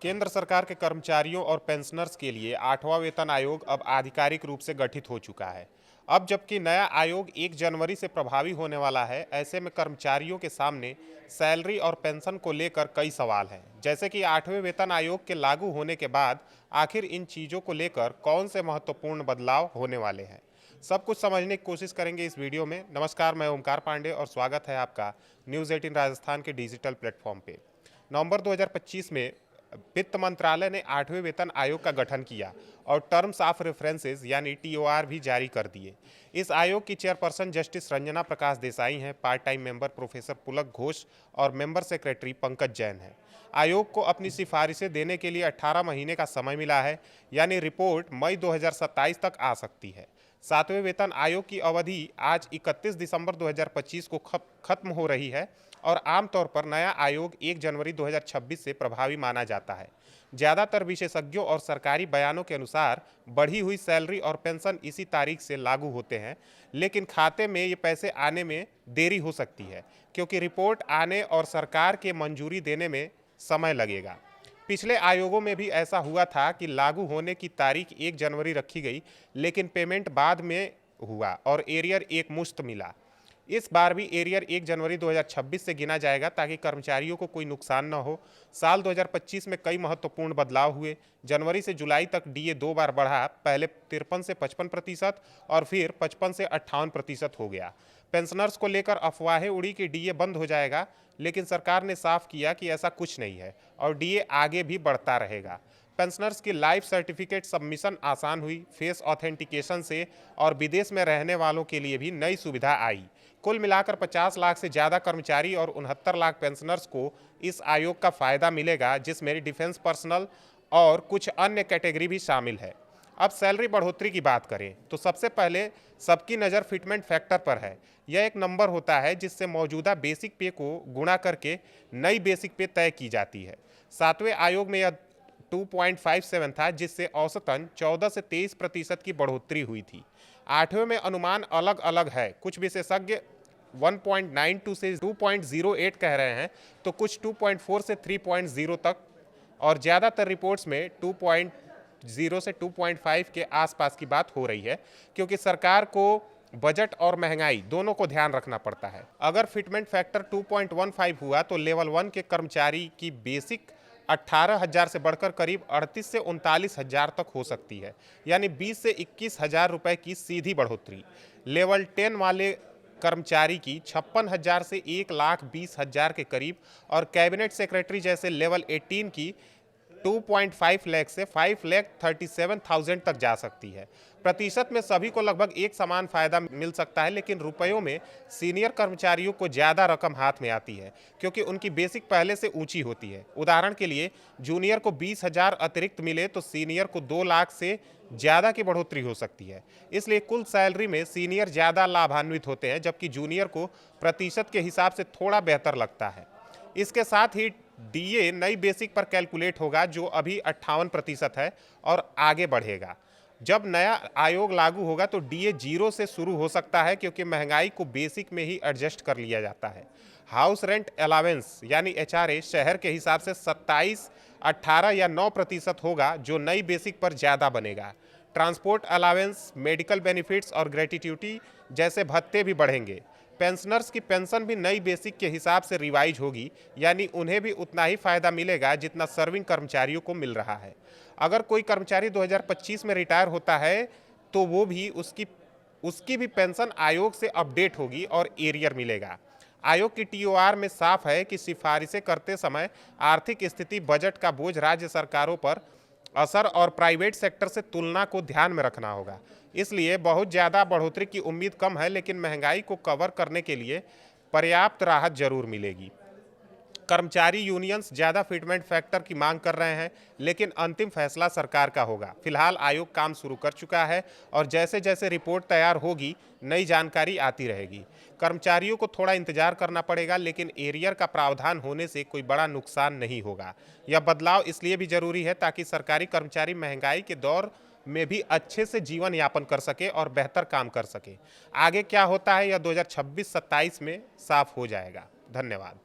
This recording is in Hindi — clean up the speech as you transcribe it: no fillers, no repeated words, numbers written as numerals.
केंद्र सरकार के कर्मचारियों और पेंशनर्स के लिए 8वां वेतन आयोग अब आधिकारिक रूप से गठित हो चुका है। अब जबकि नया आयोग 1 जनवरी से प्रभावी होने वाला है, ऐसे में कर्मचारियों के सामने सैलरी और पेंशन को लेकर कई सवाल हैं। जैसे कि 8वें वेतन आयोग के लागू होने के बाद आखिर इन चीज़ों को लेकर कौन से महत्वपूर्ण बदलाव होने वाले हैं, सब कुछ समझने की कोशिश करेंगे इस वीडियो में। नमस्कार, मैं ओमकार पांडे और स्वागत है आपका न्यूज़ 18 राजस्थान के डिजिटल प्लेटफॉर्म पे। नवंबर 2025 में वित्त मंत्रालय ने 8वें वेतन आयोग का गठन किया और टर्म्स ऑफ रेफरेंसेस यानी टीओआर भी जारी कर दिए। इस आयोग की चेयरपर्सन जस्टिस रंजना प्रकाश देसाई हैं, पार्ट टाइम मेंबर प्रोफेसर पुलक घोष और मेंबर सेक्रेटरी पंकज जैन हैं। आयोग को अपनी सिफारिशें देने के लिए 18 महीने का समय मिला है, यानी रिपोर्ट मई 2027 तक आ सकती है। 7वें वेतन आयोग की अवधि आज 31 दिसंबर 2025 को खत्म हो रही है और आमतौर पर नया आयोग 1 जनवरी 2026 से प्रभावी माना जाता है। ज़्यादातर विशेषज्ञों और सरकारी बयानों के अनुसार बढ़ी हुई सैलरी और पेंशन इसी तारीख से लागू होते हैं, लेकिन खाते में ये पैसे आने में देरी हो सकती है क्योंकि रिपोर्ट आने और सरकार के मंजूरी देने में समय लगेगा। पिछले आयोगों में भी ऐसा हुआ था कि लागू होने की तारीख 1 जनवरी रखी गई, लेकिन पेमेंट बाद में हुआ और एरियर एक मुश्त मिला। इस बार भी एरियर 1 जनवरी 2026 से गिना जाएगा ताकि कर्मचारियों को कोई नुकसान न हो। साल 2025 में कई महत्वपूर्ण बदलाव हुए। जनवरी से जुलाई तक डीए 2 बार बढ़ा, पहले 53 से 55% और फिर 55 से 58% हो गया। पेंशनर्स को लेकर अफवाहें उड़ी कि डीए बंद हो जाएगा, लेकिन सरकार ने साफ किया कि ऐसा कुछ नहीं है और डीए आगे भी बढ़ता रहेगा। पेंशनर्स की लाइफ सर्टिफिकेट सबमिशन आसान हुई, फेस ऑथेंटिकेशन से और विदेश में रहने वालों के लिए भी नई सुविधा आई। कुल मिलाकर 50 लाख से ज़्यादा कर्मचारी और 69 लाख पेंशनर्स को इस आयोग का फायदा मिलेगा, जिसमें डिफेंस पर्सनल और कुछ अन्य कैटेगरी भी शामिल है। अब सैलरी बढ़ोतरी की बात करें तो सबसे पहले सबकी नज़र फिटमेंट फैक्टर पर है। यह एक नंबर होता है जिससे मौजूदा बेसिक पे को गुणा करके नई बेसिक पे तय की जाती है। 7वें आयोग में यह 2.57 था, जिससे औसतन 14 से 23% की बढ़ोतरी हुई थी। 8वें में अनुमान अलग अलग है, कुछ विशेषज्ञ 1.92 से 2.08 कह रहे हैं, तो कुछ 2.4 से 3.0 तक और ज़्यादातर रिपोर्ट्स में 2.0 से 2.5 के आसपास की बात हो रही है, क्योंकि सरकार को बजट और महंगाई दोनों को ध्यान रखना पड़ता है। अगर फिटमेंट फैक्टर 2.15 हुआ तो लेवल 1 के कर्मचारी की बेसिक 18,000 से बढ़कर करीब 38 से 39,000 तक हो सकती है, यानी 20 से 21,000 रुपये की सीधी बढ़ोतरी। लेवल 10 वाले कर्मचारी की 56,000 से 1,20,000 के करीब और कैबिनेट सेक्रेटरी जैसे लेवल 18 की 2.5 लाख से 5,37,000 तक जा सकती है। प्रतिशत में सभी को लगभग एक समान फायदा मिल सकता है, लेकिन रुपयों में सीनियर कर्मचारियों को ज़्यादा रकम हाथ में आती है क्योंकि उनकी बेसिक पहले से ऊंची होती है। उदाहरण के लिए जूनियर को 20,000 अतिरिक्त मिले तो सीनियर को 2 लाख से ज़्यादा की बढ़ोतरी हो सकती है। इसलिए कुल सैलरी में सीनियर ज़्यादा लाभान्वित होते हैं, जबकि जूनियर को प्रतिशत के हिसाब से थोड़ा बेहतर लगता है। इसके साथ ही डीए नई बेसिक पर कैलकुलेट होगा, जो अभी 58% है और आगे बढ़ेगा। जब नया आयोग लागू होगा तो डीए 0 से शुरू हो सकता है, क्योंकि महंगाई को बेसिक में ही एडजस्ट कर लिया जाता है। हाउस रेंट अलावेंस यानी एचआरए शहर के हिसाब से 27, 18 या 9% होगा, जो नई बेसिक पर ज़्यादा बनेगा। ट्रांसपोर्ट अलावेंस, मेडिकल बेनिफिट्स और ग्रेट्युटी जैसे भत्ते भी बढ़ेंगे। पेंशनर्स की पेंशन भी नई बेसिक के हिसाब से रिवाइज होगी, यानी उन्हें भी उतना ही फायदा मिलेगा जितना सर्विंग कर्मचारियों को मिल रहा है। अगर कोई कर्मचारी 2025 में रिटायर होता है तो वो भी उसकी भी पेंशन आयोग से अपडेट होगी और एरियर मिलेगा। आयोग की टीओआर में साफ है कि सिफारिशें करते समय आर्थिक स्थिति, बजट का बोझ राज्य सरकारों पर असर और प्राइवेट सेक्टर से तुलना को ध्यान में रखना होगा। इसलिए बहुत ज़्यादा बढ़ोतरी की उम्मीद कम है, लेकिन महंगाई को कवर करने के लिए पर्याप्त राहत जरूर मिलेगी। कर्मचारी यूनियंस ज़्यादा फिटमेंट फैक्टर की मांग कर रहे हैं, लेकिन अंतिम फैसला सरकार का होगा। फिलहाल आयोग काम शुरू कर चुका है और जैसे जैसे रिपोर्ट तैयार होगी नई जानकारी आती रहेगी। कर्मचारियों को थोड़ा इंतजार करना पड़ेगा, लेकिन एरियर का प्रावधान होने से कोई बड़ा नुकसान नहीं होगा। यह बदलाव इसलिए भी जरूरी है ताकि सरकारी कर्मचारी महंगाई के दौर में भी अच्छे से जीवन यापन कर सके और बेहतर काम कर सके। आगे क्या होता है यह 2026-27 में साफ हो जाएगा। धन्यवाद।